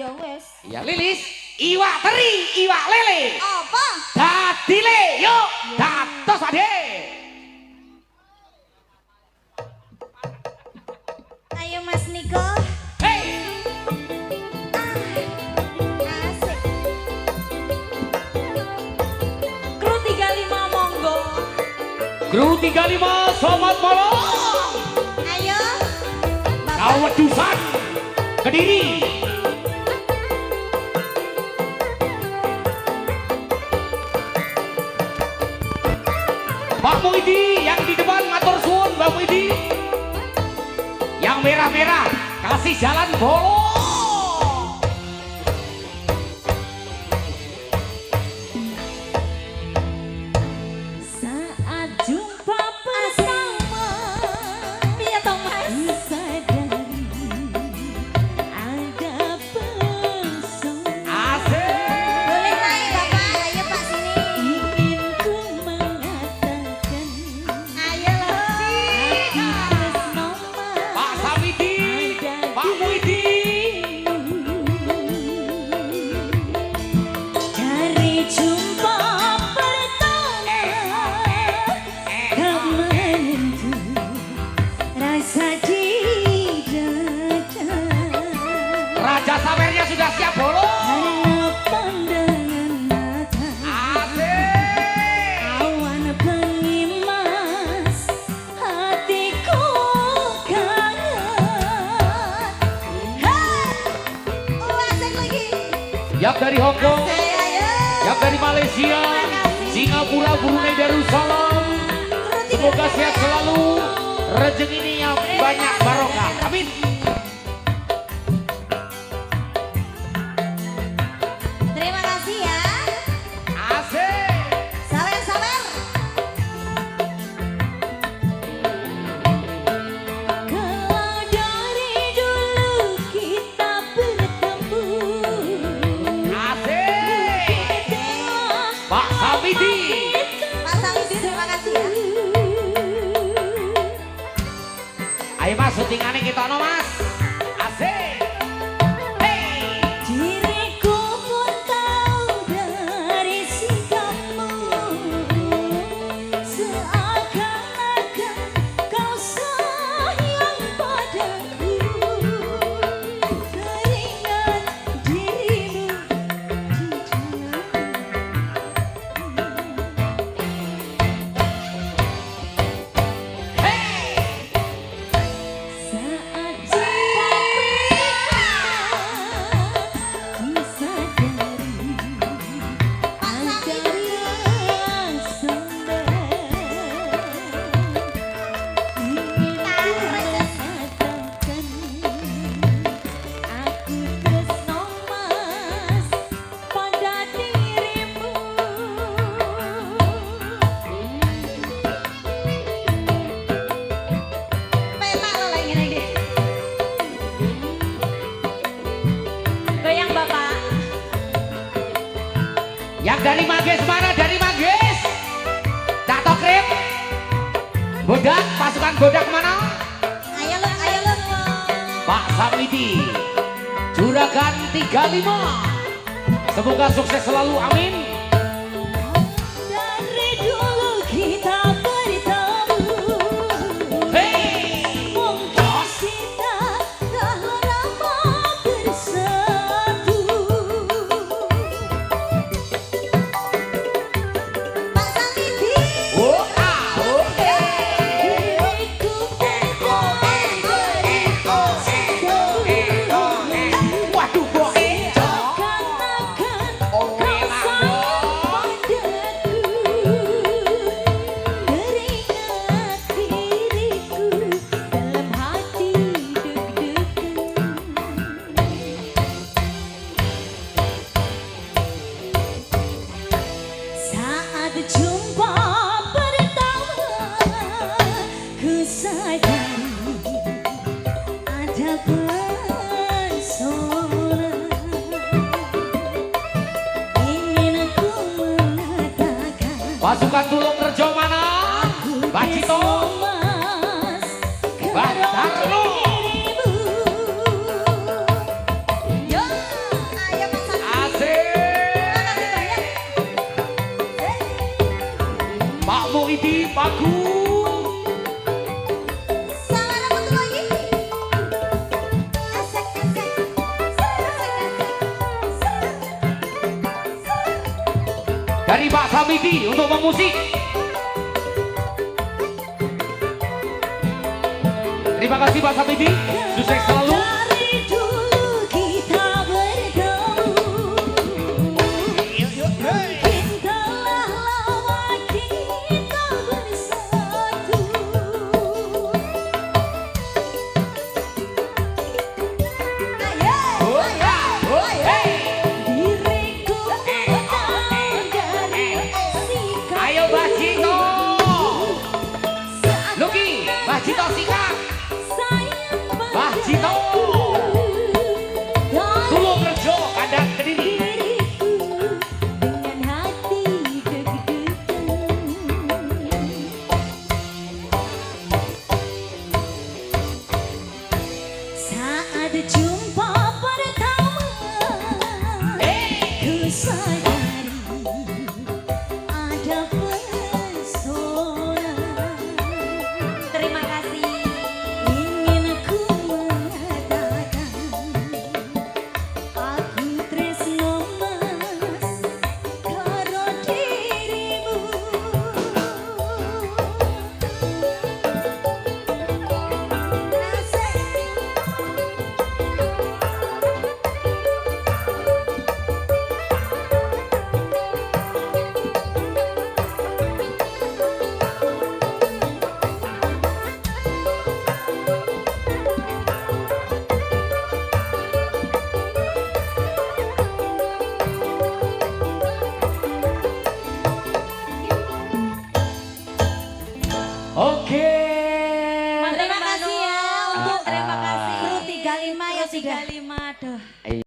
Ya wes. Ya Lilis, iwak teri, iwak lele. Apa? Dadile, yuk, dados ade. Ayo Mas Niko. Hei, Asik. Kru 35 monggo. Kru 35 selamat malam. Ayo. Kau wedusan Kediri. Pak Muidi yang di depan matur suwun Pak Muidi. Yang merah-merah kasih jalan bolo. Saat jumpa bersama, iya toh Mas. Sadari ada pesona. Asik. Boleh naik Bapak, ayo Pak sini. Ingin ku mengatakan, ayo loh. Tresno Pak Samidi, Pak Muidi. Dari jumpa pertama, kemarin tuh rasa di dada. Raja Sawernya sudah siap bolo. Karena pandangan mata, Asik. awan pengimas, hatiku kangen. Hei, asik lagi. Yang dari Hong Kong, Ayo. yang dari Malaysia, Singapura, Brunei Darussalam. Semoga sehat selalu, rezeki ini yang banyak barokah. Amin. Terima kasih ya. Asik. Sawer-sawer. Kalau dari dulu kita bertemu, Asik. Pak Samidi. Pak Samidi terima kasih ya. Ayo mas, syutingannya kita no mas. Asik. Hey. Diriku pun tahu dari sikapmu, seakan-akan kau sayang padaku. Teringat dirimu di Hey. saat jumpa ku sadari ada rasa ingin ku katakan aku tresno mas pada dirimu. Penak lo lagi nih. Goyang Bapak. Yang dari Manggis mana? Dari Manggis. Dato Krip. Bodak, pasukan bodak mana? Ayo lo, ayo lo. Pak Samidi. Juragan 35. Semoga sukses selalu, amin. Dari dulu kita bertemu, Hei. mungkin kita telah lama bersatu. Pak Samidi, Oh, ah, oh. diriku Waduh, kok seakan-akan kau sayang padaku. Teringat diriku dalam hati deg-degan. Saat jumpa pertama, ku sadari ada pesona. Ingin ku mengatakan Pasukan Tulung Rejo mana? Mbak Cito. Mas, Mbak Darno. dirimu. Yo. Agung. Salah dapat lagi. Asik asik. Dari Pak Samidi untuk pemusik. Terima kasih Pak Samidi, sukses selalu. Dari dulu kita bertemu. Mungkin telah lama kita bersatu. Ayo, diriku tahu dari sikap. Ayo Mbak Cito. Luki, Mbak Cito sikat. Mbak Cito. Sulu kerja kandang Kediri. Dengan hati deg-degan. Saat jumpa pertama, ku sadari ada pesona. Terima kasih. Ingin ku mengatakan aku tresno mas karo dirimu. Oke. Terima kasih ya untuk terima kasih kru 35 ya 35 aduh.